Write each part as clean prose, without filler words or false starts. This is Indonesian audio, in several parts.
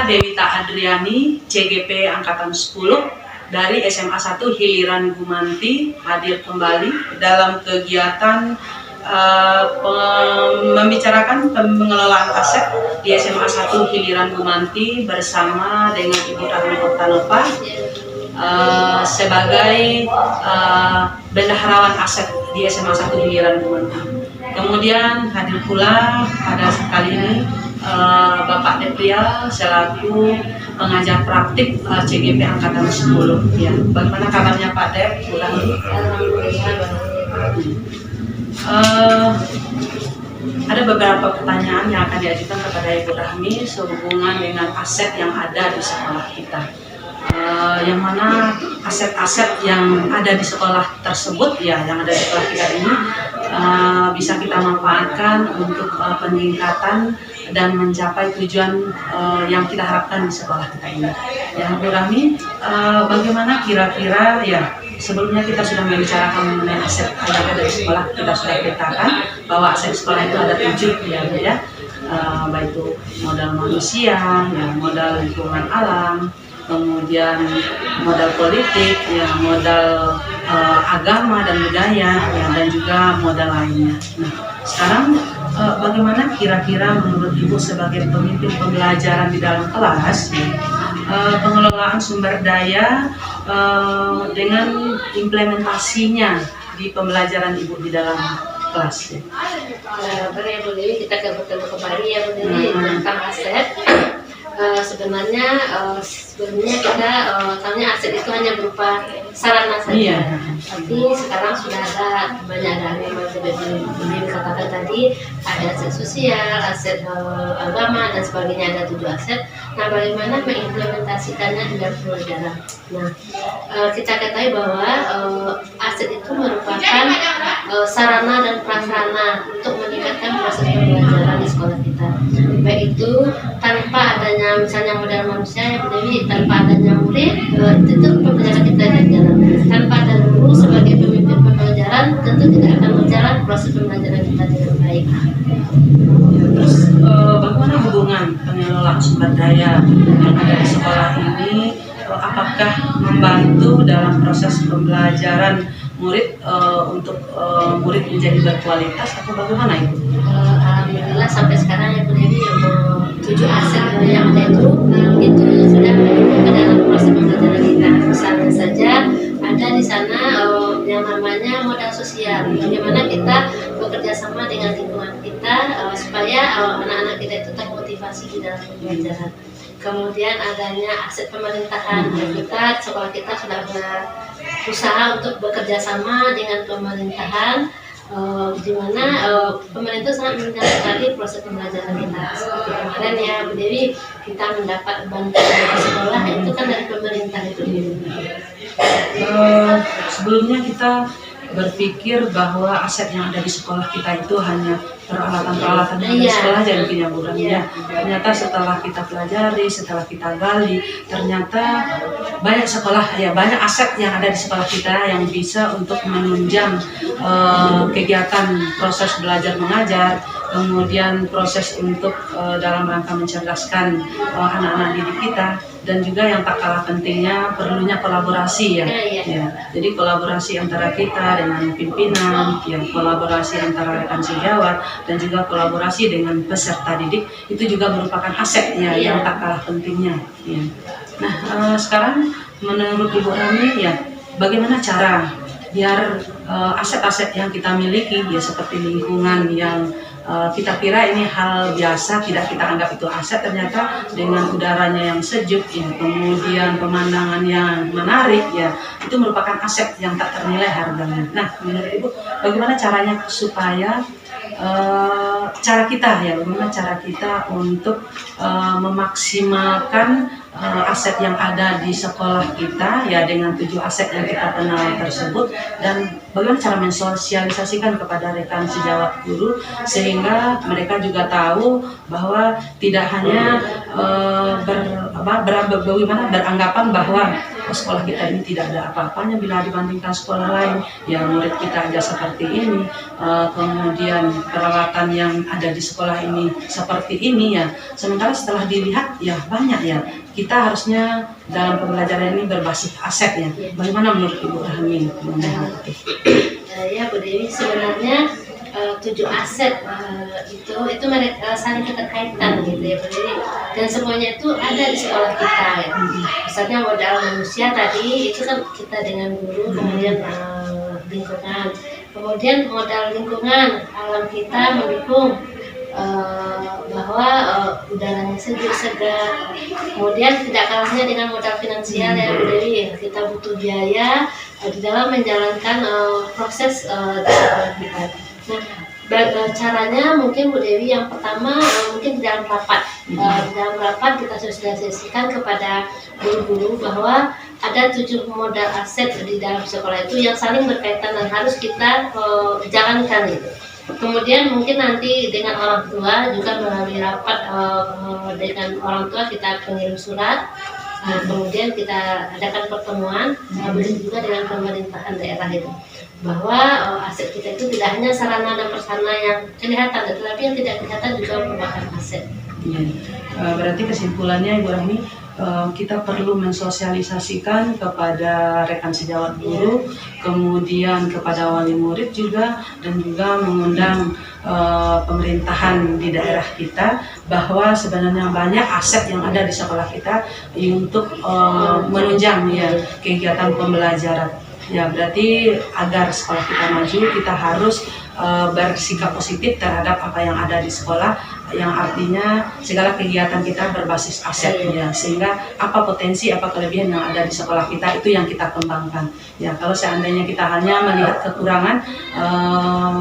Dewita Adriani, CGP Angkatan 10 dari SMA 1 Hiliran Gumanti hadir kembali dalam kegiatan membicarakan pengelolaan aset di SMA 1 Hiliran Gumanti bersama dengan Ibu Rahmi Oktanova sebagai bendaharawan aset di SMA 1 Hiliran Gumanti. Kemudian hadir pula pada kali ini Bapak Deprial selaku pengajar praktik CGP Angkatan 10. Ya, bagaimana kabarnya Pak Dep? Ada beberapa pertanyaan yang akan diajukan kepada Ibu Rahmi sehubungan dengan aset yang ada di sekolah kita. Yang mana aset-aset yang ada di sekolah tersebut, ya, yang ada di sekolah kita ini bisa kita manfaatkan untuk peningkatan dan mencapai tujuan yang kita harapkan di sekolah kita ini. Ya, Bu Rahmi, bagaimana kira-kira, ya, sebelumnya kita sudah membicarakan mengenai aset yang ada di sekolah, kita sudah petakan bahwa aset sekolah itu ada 7, ya, baik itu modal manusia, ya, modal lingkungan alam, kemudian modal politik, ya, modal agama dan budaya, ya, dan juga modal lainnya. Nah, sekarang bagaimana kira-kira menurut Ibu sebagai pemimpin pembelajaran di dalam kelas, ya, pengelolaan sumber daya dengan implementasinya di pembelajaran Ibu di dalam kelas, ya? Boleh kita bertemu kembali ya Bu Dewi tentang aset. Sebenarnya kita tahunya aset itu hanya berupa sarana saja. Tapi sekarang sudah ada banyak dari yang dikatakan tadi, ada aset sosial, aset agama dan sebagainya, ada 7 aset. Nah, bagaimana mengimplementasikannya di dalam pembelajaran? Nah, kita ketahui bahwa aset itu merupakan sarana dan prasarana untuk meningkatkan proses pembelajaran di sekolah kita. Baik itu tanpa adanya misalnya modal manusia yang berdiri, tanpa adanya murid, itu pembelajaran kita berjalan. Tanpa ada guru sebagai pemimpin pembelajaran, tentu tidak akan berjalan proses pembelajaran kita dengan baik. Terus bagaimana hubungan pengelolaan sumber daya yang ada di sekolah ini? Apakah membantu dalam proses pembelajaran murid untuk murid menjadi berkualitas atau bagaimana Ibu? Alhamdulillah sampai sekarang ya Bu Dewi, 7 aset yang ada itu sudah mendukung ke dalam proses pembelajaran kita. Misalnya saja ada di sana yang namanya modal sosial, bagaimana kita bekerja sama dengan lingkungan kita supaya anak-anak kita itu termotivasi di dalam pembelajaran. Kemudian adanya aset pemerintahan, kita sekolah kita sudah berusaha untuk bekerja sama dengan pemerintahan, di mana pemerintah sangat mendengar sekali proses pembelajaran kita. Seperti kemarin ya Bu Dewi, kita mendapat bantuan dari sekolah itu kan dari pemerintah itu. Sebelumnya kita berpikir bahwa aset yang ada di sekolah kita itu hanya peralatan-peralatan yang ada di sekolah aja mungkin ya Bu Rahmi, ya. Ternyata setelah kita pelajari, setelah kita gali, ternyata banyak sekolah, ya, banyak aset yang ada di sekolah kita yang bisa untuk menunjang kegiatan proses belajar mengajar, kemudian proses untuk dalam rangka mencerdaskan anak-anak didik kita, dan juga yang tak kalah pentingnya perlunya kolaborasi, ya. Ya, jadi kolaborasi antara kita dengan pimpinan, ya, kolaborasi antara rekan sejawat, dan juga kolaborasi dengan peserta didik itu juga merupakan aset, ya, yang tak kalah pentingnya, ya. Nah, sekarang menurut Ibu Rahmi, ya, bagaimana cara biar aset-aset yang kita miliki, ya, seperti lingkungan yang kita kira ini hal biasa, tidak kita anggap itu aset, ternyata dengan udaranya yang sejuk, ya, kemudian pemandangan yang menarik, ya, itu merupakan aset yang tak ternilai harganya. Nah, menurut Ibu, bagaimana caranya supaya bagaimana cara kita untuk memaksimalkan aset yang ada di sekolah kita, ya, dengan 7 aset yang kita kenal tersebut, dan bagaimana cara mensosialisasikan kepada rekan sejawat guru sehingga mereka juga tahu bahwa tidak hanya beranggapan bahwa sekolah kita ini tidak ada apa-apanya bila dibandingkan sekolah lain, ya murid kita aja seperti ini, kemudian peralatan yang ada di sekolah ini seperti ini ya. Sementara setelah dilihat ya banyak ya, kita harusnya dalam pembelajaran ini berbasis aset ya. Bagaimana menurut Ibu Rahmi mengenai itu? Ya Bu Dewi, sebenarnya 7 aset itu mereka saling keterkaitan gitu ya Bu Dewi, dan semuanya itu ada di sekolah kita ya. Misalnya modal manusia tadi itu kan kita dengan guru, kemudian lingkungan, kemudian modal lingkungan alam kita mendukung bahwa udaranya sejuk segar, kemudian tidak kalahnya dengan modal finansial ya Bu Dewi, kita butuh biaya di dalam menjalankan proses di sekolah kita. Nah, caranya mungkin Bu Dewi yang pertama mungkin di dalam rapat, kita sosialisasikan kepada guru-guru bahwa ada 7 modal aset di dalam sekolah itu yang saling berkaitan dan harus kita jalankan itu. Kemudian mungkin nanti dengan orang tua juga melalui rapat dengan orang tua kita pengirim surat. Kemudian kita adakan pertemuan, begitu juga dengan pemerintahan daerah itu, bahwa aset kita itu tidak hanya sarana dan prasarana yang kelihatan, tetapi yang tidak kelihatan juga merupakan aset. Ya, berarti kesimpulannya Ibu Rahmi, kita perlu mensosialisasikan kepada rekan sejawat guru, kemudian kepada wali murid juga, dan juga mengundang pemerintahan di daerah kita bahwa sebenarnya banyak aset yang ada di sekolah kita untuk menunjang ya kegiatan pembelajaran. Ya, berarti agar sekolah kita maju, kita harus bersikap positif terhadap apa yang ada di sekolah, yang artinya segala kegiatan kita berbasis aset ya, sehingga apa potensi, apa kelebihan yang ada di sekolah kita itu yang kita kembangkan. Ya, kalau seandainya kita hanya melihat kekurangan,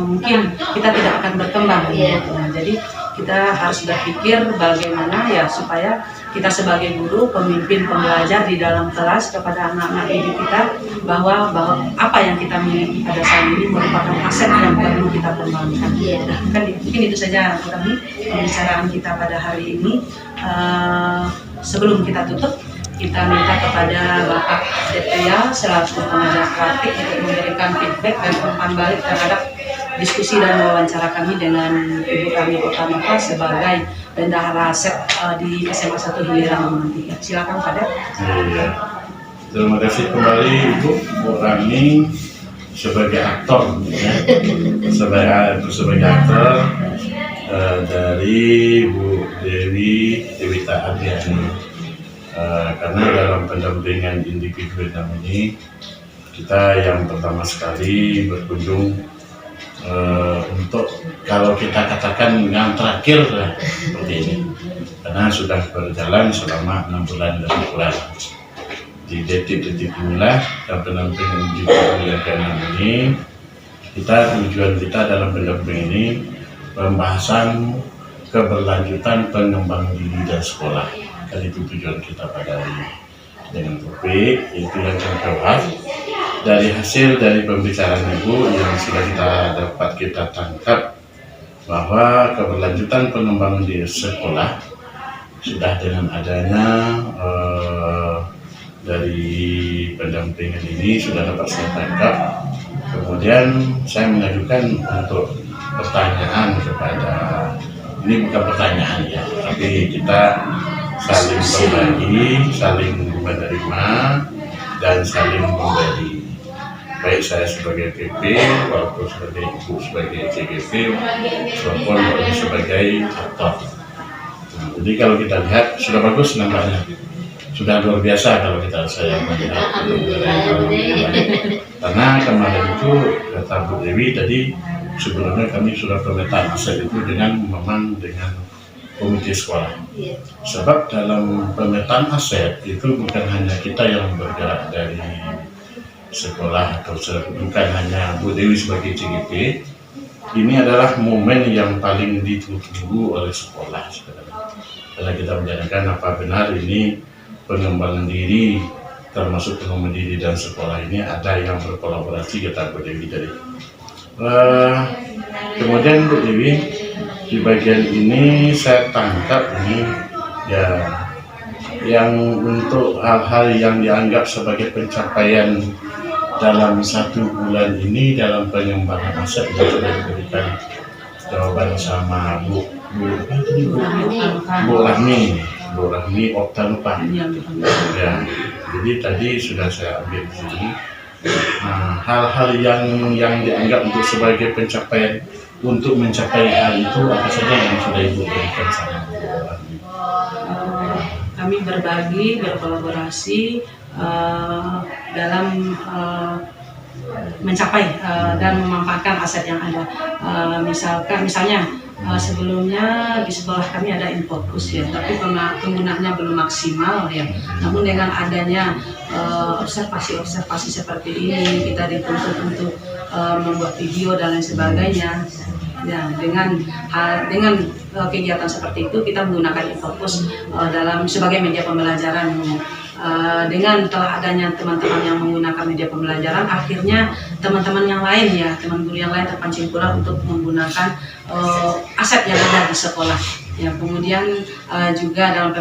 mungkin kita tidak akan berkembang. Ya. Jadi kita harus berpikir bagaimana ya supaya kita sebagai guru, pemimpin pembelajar di dalam kelas kepada anak-anak didik kita bahwa apa yang kita miliki pada saat ini merupakan aset yang perlu kita kembangkan. Nah, mungkin itu saja kami pembicaraan kita pada hari ini. Sebelum kita tutup, kita minta kepada Bapak Detia selaku pengajar praktik untuk memberikan feedback dan umpan balik terhadap diskusi dan wawancara kami dengan Ibu Rahmi Otanova sebagai bendahara aset di SMA 1 Hilirang nanti. Silakan Pak Det. Terima kasih kembali Ibu Rahmi sebagai aktor, ya. sebagai aktor dari Bu Dewita Adriani. Karena dalam pendampingan individu ini kita yang pertama sekali berkunjung untuk kalau kita katakan yang terakhir lah seperti ini, karena sudah berjalan selama 6 bulan dan bulan. Di detik-detik inilah dalam pendampingan ini tujuan kita dalam pendampingan ini pembahasan keberlanjutan pengembang diri dan sekolah. Dan itu tujuan kita pada hari ini dengan topik itu yang kita bahas. Dari hasil dari pembicaraan Ibu yang sudah kita tangkap bahwa keberlanjutan pengembangan di sekolah sudah dengan adanya dari pendampingan ini sudah dapat saya tangkap. Kemudian saya mengajukan untuk pertanyaan kepada, ini bukan pertanyaan ya, tapi kita saling berbagi, saling menerima dan saling memberi. Baik saya sebagai PP, walaupun sebagai Ibu sebagai CGP, walaupun sebagai aktor. Nah, jadi kalau kita lihat sudah bagus nampaknya, sudah luar biasa kalau saya melihat. Karena kemarin itu kata Bu Dewi tadi sebelumnya kami sudah pemetaan aset itu dengan komite sekolah. Sebab dalam pemetaan aset itu bukan hanya kita yang bergerak dari sekolah atau bukan hanya Bu Dewi sebagai CGP, ini adalah momen yang paling ditunggu oleh sekolah sebenarnya. Karena kita menjadikan apa benar ini pengembangan diri, termasuk pengembangan diri dan sekolah ini ada yang berkolaborasi, kata Bu Dewi tadi. Kemudian Bu Dewi di bagian ini saya tangkap ini ya yang untuk hal-hal yang dianggap sebagai pencapaian dalam 1 bulan ini dalam pengembangan aset yang sudah diberikan jawaban sama Bu Rahmi Oktalupa. Ya, jadi tadi sudah saya ambil di sini. Nah, hal-hal yang dianggap untuk sebagai pencapaian untuk mencapai hal itu apa saja yang sudah Ibu berikan sama Bu Rahmi? Kami berbagi, berkolaborasi dalam mencapai dan memanfaatkan aset yang ada. Misalnya sebelumnya di sekolah kami ada Infocus ya, tapi penggunaannya belum maksimal ya. Namun dengan adanya observasi seperti ini, kita dituntut untuk membuat video dan lain sebagainya. Ya, dengan kegiatan seperti itu kita menggunakan Infocus dalam sebagai media pembelajaran. Dengan telah adanya teman-teman yang menggunakan media pembelajaran, akhirnya teman-teman yang lain ya, teman guru yang lain terpancing pula untuk menggunakan aset yang ada di sekolah. Ya, kemudian juga dalam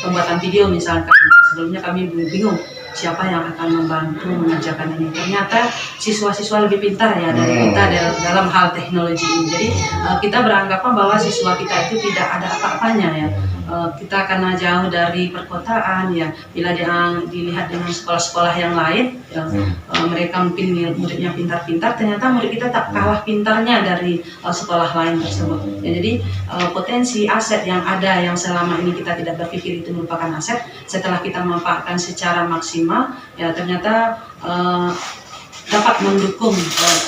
pembuatan video misalkan, sebelumnya kami bingung siapa yang akan membantu mengerjakan ini. Ternyata siswa-siswa lebih pintar ya dari kita dalam hal teknologi ini. Jadi kita beranggapan bahwa siswa kita itu tidak ada apa-apanya ya. Kita karena jauh dari perkotaan ya, bila dilihat dengan sekolah-sekolah yang lain ya, mereka mungkin muridnya pintar-pintar, ternyata murid kita tak kalah pintarnya dari sekolah lain tersebut ya. Jadi potensi aset yang ada yang selama ini kita tidak berpikir itu merupakan aset, setelah kita memanfaatkan secara maksimal ya, ternyata dapat mendukung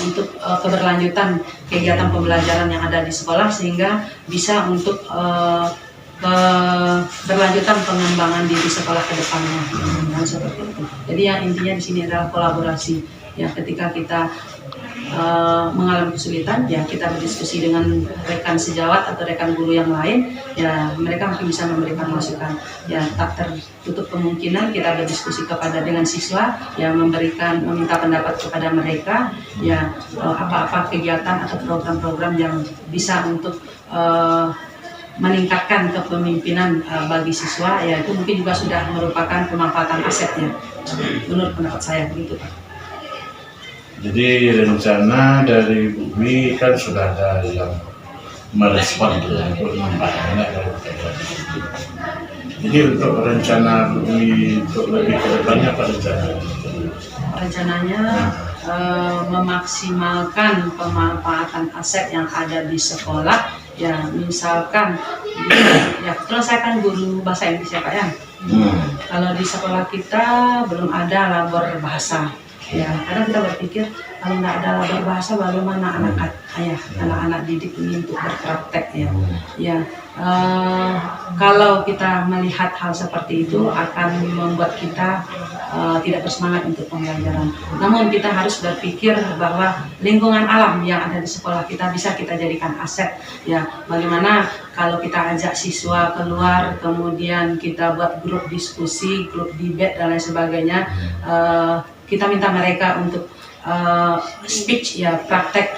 untuk keberlanjutan kegiatan pembelajaran yang ada di sekolah, sehingga bisa untuk keberlanjutan pengembangan diri sekolah ke depannya. Seperti itu. Jadi yang intinya di sini adalah kolaborasi. Ya, ketika kita mengalami kesulitan, ya kita berdiskusi dengan rekan sejawat atau rekan guru yang lain, ya mereka mungkin bisa memberikan masukan. Ya, tak tertutup kemungkinan kita berdiskusi dengan siswa, ya meminta pendapat kepada mereka, ya apa-apa kegiatan atau program-program yang bisa untuk meningkatkan kepemimpinan bagi siswa, ya itu mungkin juga sudah merupakan pemanfaatan asetnya. Menurut pendapat saya begitu, Pak. Jadi rencana dari Bu Mi kan sudah ada yang merespon untuk membahasnya. Jadi untuk rencana Bu Mi untuk lebih ke depannya apa rencananya? Rencananya memaksimalkan pemanfaatan aset yang ada di sekolah. Ya, misalkan ya terus saya kan guru bahasa Inggris ya Pak ya. Kalau di sekolah kita belum ada labor bahasa. Ya, karena kita berpikir kalau nggak ada labor bahasa, bagaimana anak-anak didik ini untuk berpraktek ya. Ya, kalau kita melihat hal seperti itu akan membuat kita tidak bersemangat untuk pembelajaran. Namun kita harus berpikir bahwa lingkungan alam yang ada di sekolah kita bisa kita jadikan aset. Ya, bagaimana kalau kita ajak siswa keluar, kemudian kita buat grup diskusi, grup debate dan lain sebagainya. Kita minta mereka untuk speech ya, praktek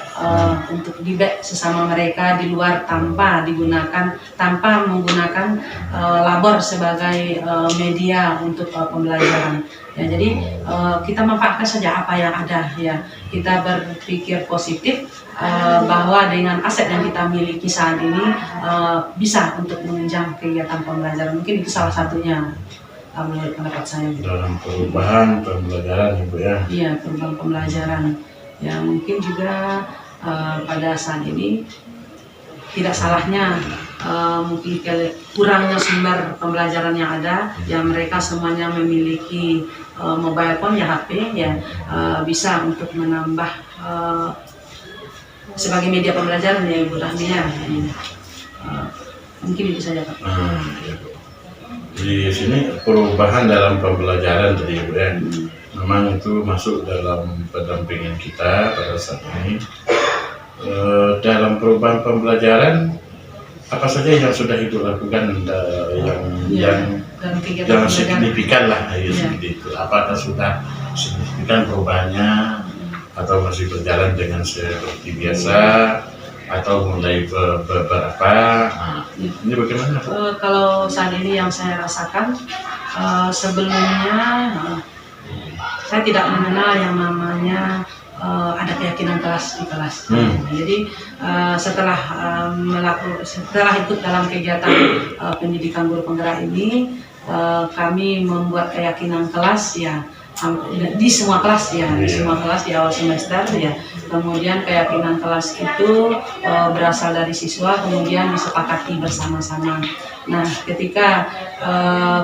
untuk debate sesama mereka di luar tanpa menggunakan labor sebagai media untuk pembelajaran. Ya, jadi kita manfaatkan saja apa yang ada ya. Kita berpikir positif bahwa dengan aset yang kita miliki saat ini bisa untuk menunjang kegiatan pembelajaran. Mungkin itu salah satunya. Menurut pendapat saya dalam perubahan pembelajaran Ibu ya. Iya, perubahan pembelajaran. Ya, mungkin juga pada saat ini tidak salahnya mungkin kurangnya sumber pembelajaran yang ada, yang mereka semuanya memiliki mobile phone ya, HP ya, bisa untuk menambah sebagai media pembelajaran ya Ibu Rahmi ya. Mungkin itu saja Pak. Di sini perubahan dalam pembelajaran tadi Ibu ya, memang itu masuk dalam pendampingan kita pada saat ini. Dalam perubahan pembelajaran apa saja yang sudah Ibu lakukan yang signifikan lah ya, seperti itu. Apakah sudah signifikan perubahannya atau masih berjalan dengan seperti biasa? atau mulai beberapa. Nah, ini bagaimana Bu? Kalau saat ini yang saya rasakan, sebelumnya saya tidak mengenal yang namanya ada keyakinan kelas di kelas. Jadi setelah ikut dalam kegiatan pendidikan guru penggerak ini, kami membuat keyakinan kelas ya di semua kelas ya, di semua kelas di awal semester ya. Kemudian keyakinan kelas itu berasal dari siswa, kemudian disepakati bersama-sama. Nah, ketika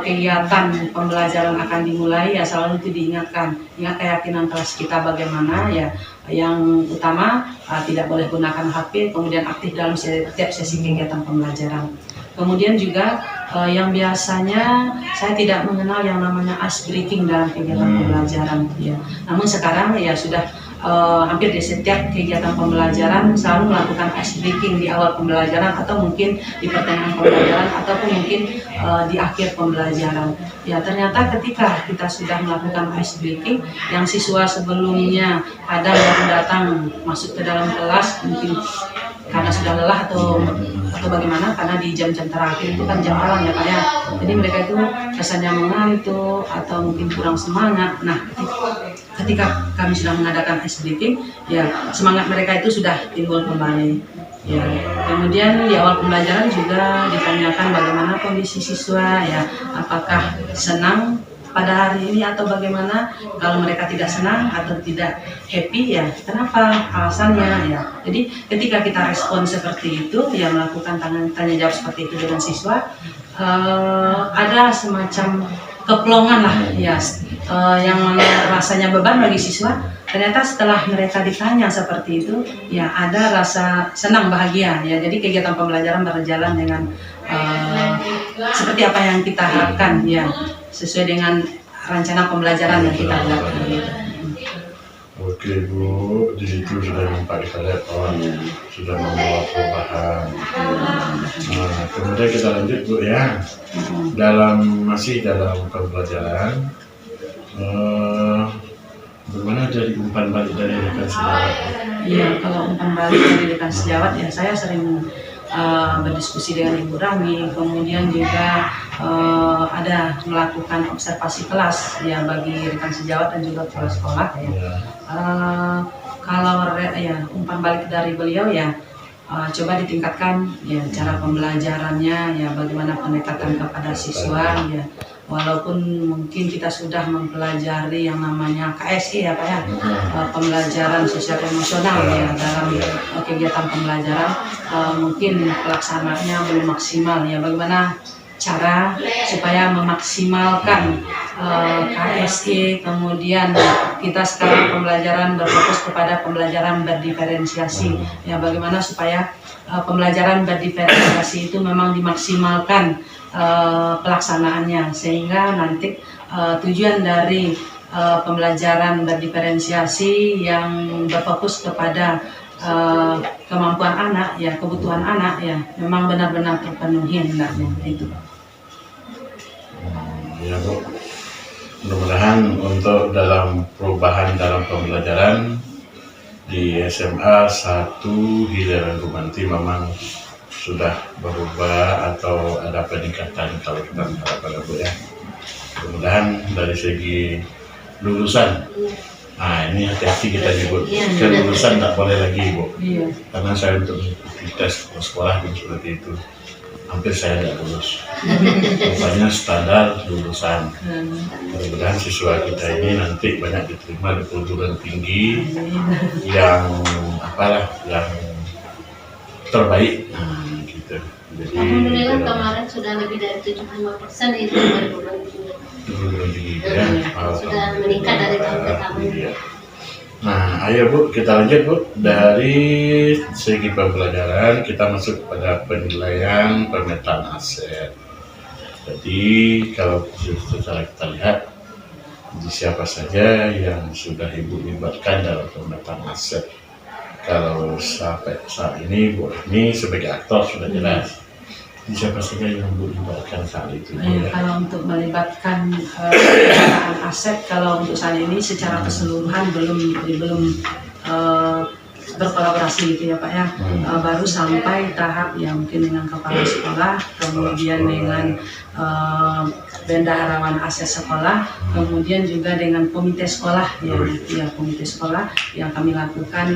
kegiatan pembelajaran akan dimulai ya selalu itu diingatkan, ingat keyakinan kelas kita bagaimana ya. Yang utama tidak boleh gunakan HP, kemudian aktif dalam setiap sesi kegiatan pembelajaran. Kemudian juga yang biasanya saya tidak mengenal yang namanya ice breaking dalam kegiatan pembelajaran ya. Namun sekarang ya sudah hampir di setiap kegiatan pembelajaran selalu melakukan ice breaking di awal pembelajaran atau mungkin di pertengahan pembelajaran ataupun mungkin di akhir pembelajaran. Ya ternyata ketika kita sudah melakukan ice breaking, yang siswa sebelumnya kadang baru datang masuk ke dalam kelas mungkin karena sudah lelah atau bagaimana, karena di jam-jam terakhir itu kan jam malam ya Pak ya. Jadi mereka itu kesannya mengantuk atau mungkin kurang semangat. Nah, ketika kami sudah mengadakan ice breaking, ya semangat mereka itu sudah timbul kembali. Ya, kemudian di awal pembelajaran juga ditanyakan bagaimana kondisi siswa ya, apakah senang pada hari ini atau bagaimana. Kalau mereka tidak senang atau tidak happy ya kenapa, alasannya ya. Jadi ketika kita respon seperti itu ya, melakukan tanya jawab seperti itu dengan siswa, ada semacam keplongan lah ya, yang rasanya beban bagi siswa. Ternyata setelah mereka ditanya seperti itu ya ada rasa senang, bahagia ya. Jadi kegiatan pembelajaran berjalan dengan seperti apa yang kita harapkan ya, sesuai dengan rencana pembelajaran yang kita buat. Oke Bu, di situ sudah nampak kita lihat sudah membawa perubahan. Nah, kemudian kita lanjut Bu ya. Masih dalam pembelajaran, bagaimana dari umpan balik dari rekan sejawat? Iya, kalau umpan balik dari rekan sejawat ya saya sering berdiskusi dengan Ibu Rami, kemudian juga ada melakukan observasi kelas ya bagi rekan sejawat dan juga kepala sekolah ya. Kalau ya umpan balik dari beliau ya coba ditingkatkan ya cara pembelajarannya ya, bagaimana pendekatan kepada siswa ya. Walaupun mungkin kita sudah mempelajari yang namanya KSE ya Pak ya, pembelajaran sosial emosional ya dalam kegiatan pembelajaran, mungkin pelaksanaannya belum maksimal ya. Bagaimana cara supaya memaksimalkan KSE, kemudian kita sekarang pembelajaran berfokus kepada pembelajaran berdiferensiasi ya, bagaimana supaya pembelajaran berdiferensiasi itu memang dimaksimalkan pelaksanaannya, sehingga nanti tujuan dari pembelajaran berdiferensiasi yang berfokus kepada kemampuan anak ya, kebutuhan anak ya, memang benar-benar terpenuhi hendaknya itu. Ya Bu, mudah-mudahan untuk dalam perubahan dalam pembelajaran di SMA 1 Hilir Gumanti memang sudah berubah atau ada peningkatan kalau kita mengharapkan Bu ya. Mudah-mudahan dari segi lulusan, nah ini hati-hati kita nyebut kelulusan tak boleh lagi Bu, karena saya untuk mengikuti tes sekolah pun seperti itu, hampir saya tidak lulus. Rupanya standar lulusan. Mudah-mudahan siswa kita ini nanti banyak diterima di perguruan tinggi yang yang terbaik. Gitu. Jadi alhamdulillah kemarin sudah lebih dari 75% itu perguruan tinggi. Sudah meningkat dari tahun ke tahun. Nah, ayo Bu, kita lanjut Bu. Dari segi pembelajaran kita masuk pada penilaian pemetaan aset. Jadi kalau secara kita lihat siapa saja yang sudah Ibu libatkan dalam pemetaan aset. Kalau sampai saat ini Bu ini sebagai aktor sudah jelas. Siapa saja yang Bu libatkan saat itu? Kalau untuk melibatkan pemetaan aset, kalau untuk saat ini secara keseluruhan belum berkolaborasi gitu ya Pak ya. Baru sampai tahap yang mungkin dengan kepala sekolah, kemudian dengan bendaharawan aset sekolah, kemudian juga dengan komite sekolah ya komite sekolah yang kami lakukan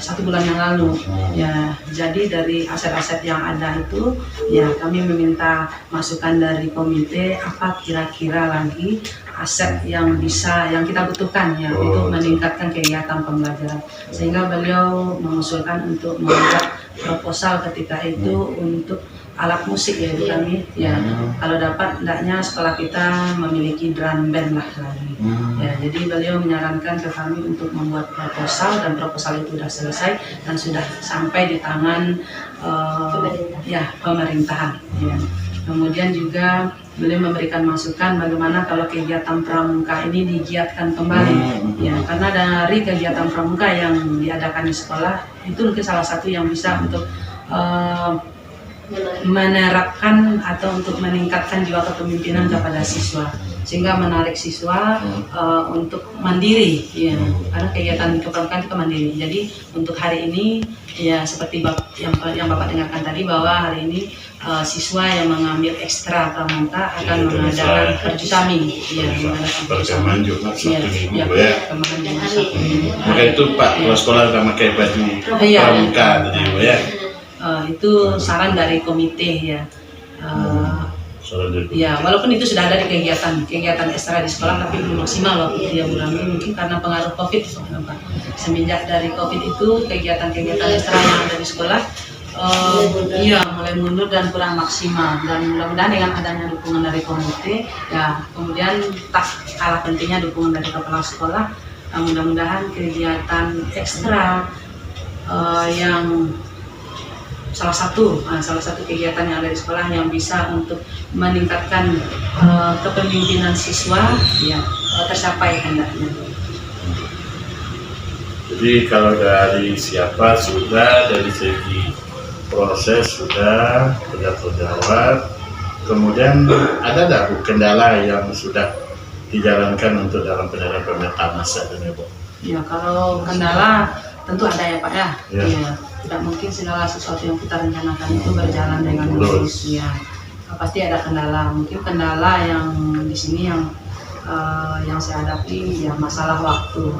1 bulan yang lalu ya. Jadi dari aset-aset yang ada itu ya kami meminta masukan dari komite apa kira-kira lagi aset yang kita butuhkan ya untuk meningkatkan kegiatan pembelajaran, sehingga beliau mengusulkan untuk membuat proposal ketika itu untuk alat musik ya Ibu kami ya. Kalau dapat hendaknya sekolah kita memiliki drum band lah lagi ya. Jadi beliau menyarankan ke kami untuk membuat proposal, dan proposal itu sudah selesai dan sudah sampai di tangan pemerintahan ya. Kemudian juga beliau memberikan masukan bagaimana kalau kegiatan pramuka ini digiatkan kembali ya, karena dari kegiatan pramuka yang diadakan di sekolah itu mungkin salah satu yang bisa untuk menerapkan atau untuk meningkatkan jiwa kepemimpinan kepada siswa, sehingga menarik siswa untuk mandiri ya, karena kegiatan kepramukaan itu mandiri. Jadi untuk hari ini ya seperti yang Bapak dengarkan tadi bahwa hari ini siswa yang mengambil ekstra pramuka akan mengadakan kerjasami ya, perkemahan Jumat Sabtu Minggu ya. Maka itu Pak kepala sekolah udah pakai baju pramuka tadi ya. Itu saran dari komite ya. Ya, walaupun itu sudah ada di kegiatan ekstra di sekolah, tapi belum maksimal waktu itu ya Bu Rami, mungkin karena pengaruh COVID. Semenjak dari COVID itu kegiatan-kegiatan ekstra yang ada di sekolah mulai mundur dan kurang maksimal, dan mudah-mudahan dengan adanya dukungan dari komite ya, kemudian tak kalah pentingnya dukungan dari kepala sekolah, mudah-mudahan kegiatan ekstra yang salah satu kegiatan yang ada di sekolah yang bisa untuk meningkatkan kepemimpinan siswa ya tercapai hendaknya. Jadi kalau dari siapa sudah, dari segi proses sudah terjawab. Kemudian ada tak Bu kendala yang sudah dijalankan untuk dalam pemetaan aset ini Bu? Ya, kalau kendala tentu ada ya Pak ya. Ya. Tidak mungkin segala sesuatu yang kita rencanakan itu berjalan dengan mulus ya. Pasti ada kendala. Mungkin kendala yang di sini yang saya hadapi ya masalah waktu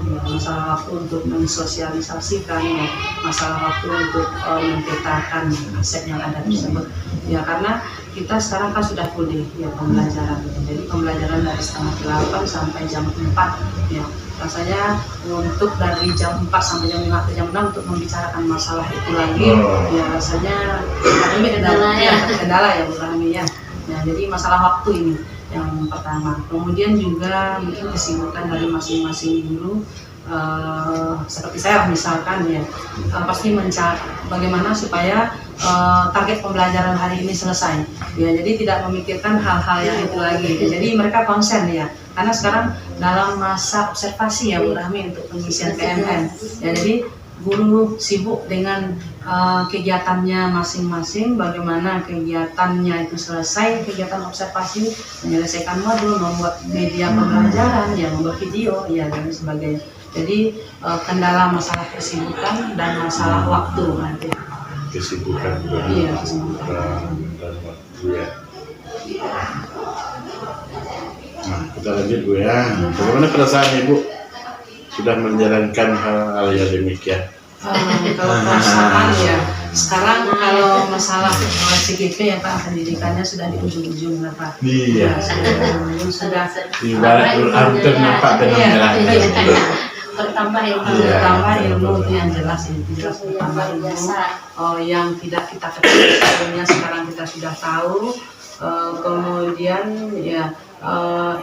untuk mensosialisasikan ya, masalah waktu untuk mempetakan aset yang ada tersebut ya, karena kita sekarang kan sudah full day ya pembelajaran. Jadi pembelajaran dari setengah 8 sampai jam 4 ya. Rasanya untuk dari jam 4 sampai jam 5 atau jam 6 untuk membicarakan masalah itu lagi ya rasanya ini kendala ya Bu Rami ya. Nah, jadi masalah waktu ini yang pertama. Kemudian juga mungkin kesibukan dari masing-masing guru, seperti saya misalkan ya, pasti mencari bagaimana supaya target pembelajaran hari ini selesai ya, jadi tidak memikirkan hal-hal yang itu lagi. Jadi mereka konsen ya, karena sekarang dalam masa observasi ya Bu Rahmi untuk pengisian PMN ya, jadi guru sibuk dengan kegiatannya masing-masing, bagaimana kegiatannya itu selesai, kegiatan observasi, menyelesaikan modul, membuat media pembelajaran, ya membuat video, ya dan sebagainya. Jadi kendala masalah kesibukan dan masalah waktu nanti. Kesibukan. Iya, kesibukan. Dan waktu ya. Nah, kita lanjut Bu ya. Bagaimana perasaan Ibu sudah menjalankan hal-hal yang demikian? Kalau perasaan ya, sekarang kalau masalah CGP ya Pak, pendidikannya sudah di ujung-ujung lah Pak. Iya. Sudah. Ibarat hampir nampak dengan merah. Bertambah ilmu itu yang jelas, bertambah ilmu yang tidak kita ketahui sebelumnya, sekarang kita sudah tahu. Kemudian ya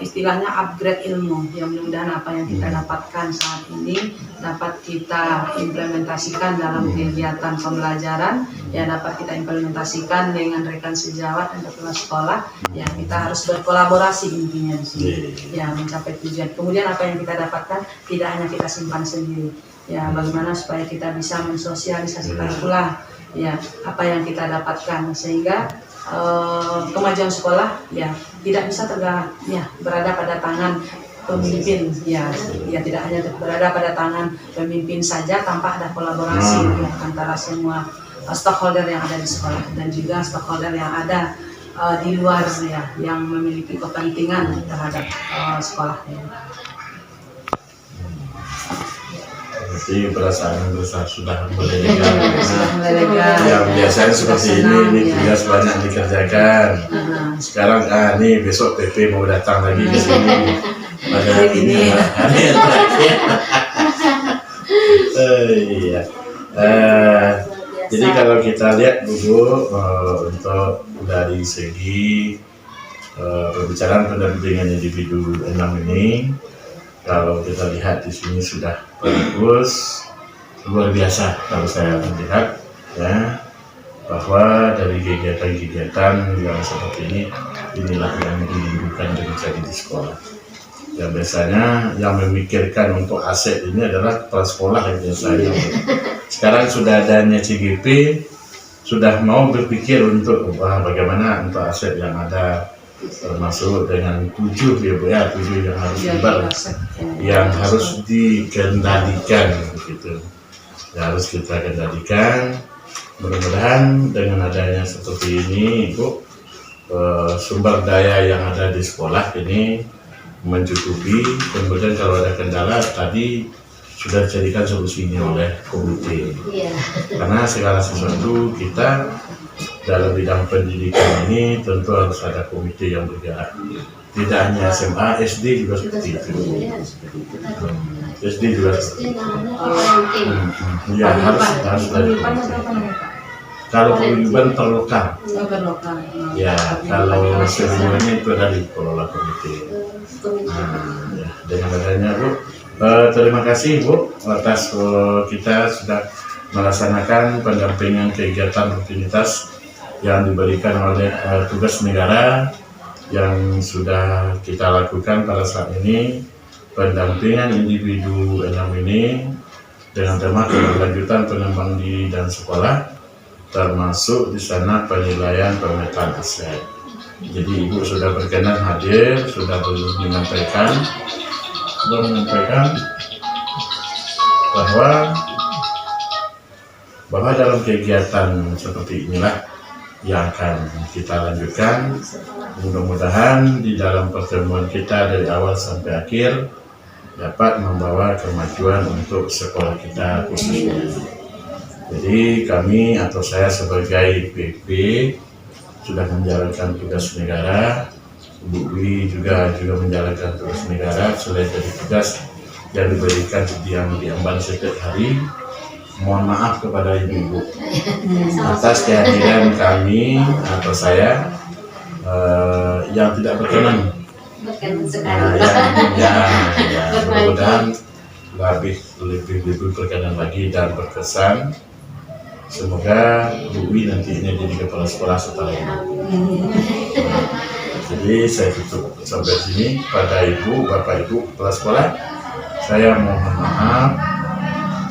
istilahnya upgrade ilmu, yang mudah-mudahan apa yang kita dapatkan saat ini dapat kita implementasikan dalam kegiatan pembelajaran, ya dapat kita implementasikan dengan rekan sejawat dan kepala sekolah, ya kita harus berkolaborasi intinya di sini ya mencapai tujuan. Kemudian apa yang kita dapatkan tidak hanya kita simpan sendiri, ya bagaimana supaya kita bisa mensosialisasikan pula ya apa yang kita dapatkan, sehingga kemajuan sekolah ya tidak bisa berada pada tangan pemimpin, ya tidak hanya berada pada tangan pemimpin saja tanpa ada kolaborasi ya, antara semua stakeholder yang ada di sekolah dan juga stakeholder yang ada di luar ya, yang memiliki kepentingan terhadap sekolah. Berarti perasaan sudah mulai lega. Yang Ya, biasanya seperti ini tugas banyak dikerjakan. Sekarang nih besok PP mau datang lagi di sini. Pada hari ini. Iya. Jadi kalau kita lihat dulu untuk dari segi pembicaraan pendampingan individu 6 ini, kalau kita lihat di sini sudah bagus, luar biasa kalau saya melihat ya, bahwa dari kegiatan-kegiatan yang seperti ini, inilah yang dirindukan terjadi di sekolah. Ya biasanya yang memikirkan untuk aset ini adalah kepala sekolah yang biasanya. Sekarang sudah adanya CGP, sudah mau berpikir untuk bagaimana untuk aset yang ada, termasuk dengan 7 ya Bu ya, 7 yang harus yang harus dikendalikan begitu. Ya, harus kita kendalikan. Mudah-mudahan dengan adanya seperti ini Bu, sumber daya yang ada di sekolah ini mencukupi. Kemudian kalau ada kendala tadi sudah dijadikan solusinya oleh komite. Karena segala sesuatu kita dalam bidang pendidikan ini tentu harus ada komite yang bergerak. Tidak hanya SMA, SD juga seperti itu. SD juga seperti itu. Ya harus dari komite. Kalau paguyuban terlokal. Ya kalau semuanya itu dari pengelola komite. Ya, dengan adanya Bu, terima kasih Bu atas kita sudah melaksanakan pendampingan kegiatan rutinitas yang diberikan oleh tugas negara yang sudah kita lakukan pada saat ini, pendampingan individu 6 ini dengan tema keberlanjutan pengembangan diri dan sekolah, termasuk di sana penilaian pemetaan aset. Jadi Ibu sudah berkenan hadir, sudah menyampaikan bahwa dalam kegiatan seperti inilah yang akan kita lanjutkan. Mudah-mudahan di dalam pertemuan kita dari awal sampai akhir dapat membawa kemajuan untuk sekolah kita khususnya. Jadi kami atau saya sebagai PP sudah menjalankan tugas negara, Bu Wi juga menjalankan tugas negara selain dari tugas yang diberikan yang diemban setiap hari. Mohon maaf kepada ibu-ibu atas kehadiran kami atau saya yang tidak berkenan. Mudah-mudahan lebih berkenan lagi dan berkesan. Semoga Bu Wi nantinya jadi kepala sekolah setelah ini. Jadi saya tutup sampai sini. Pada Ibu, Bapak Ibu kepala sekolah, saya mohon maaf,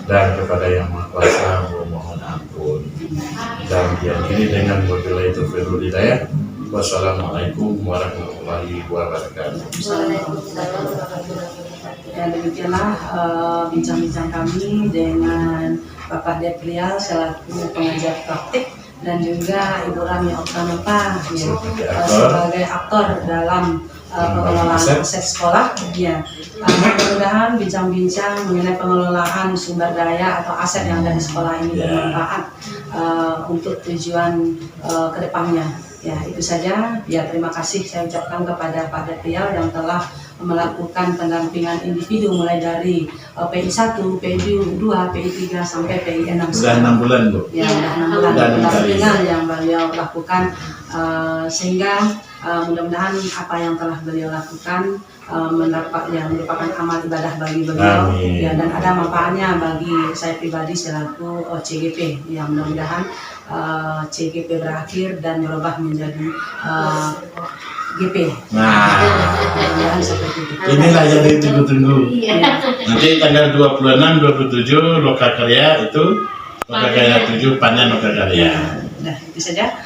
dan kepada Yang Maha Kuasa mohon ampun. Dan diakhiri dengan wabillahi taufiq wal hidayah. Wassalamualaikum warahmatullahi wabarakatuh. Dan demikianlah bincang-bincang kami dengan Bapak Deprial selaku pengajar praktik dan juga Ibu Rami Oktanova sebagai aktor dalam pengelolaan aset sekolah. Ya, mudah-mudahan bincang-bincang mengenai pengelolaan sumber daya atau aset yang ada di sekolah ini bermanfaat untuk tujuan kedepannya. Ya, itu saja. Ya, terima kasih saya ucapkan kepada Pak Deprial yang telah melakukan pendampingan individu mulai dari PI 1, PI 2, PI 3 sampai PI 6. Sudah 6 bulan Bu. Ya, sudah 6 bulan pendampingan yang beliau lakukan, sehingga mudah-mudahan apa yang telah beliau lakukan merupakan amal ibadah bagi beliau. Ya, dan ada manfaatnya bagi saya pribadi selaku CGP. Ya, mudah-mudahan CGP berakhir dan merubah menjadi GP. Nah, inilah yang ditunggu-tunggu. Nanti tanggal 26, 27 Loka Karya itu Loka Karya 7 panen Loka Karya. Nah, itu saja.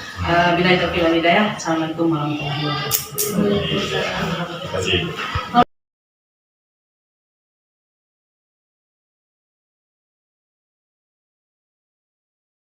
Billahi taufiq wal hidayah. Assalamualaikum warahmatullahi wabarakatuh. Terima kasih.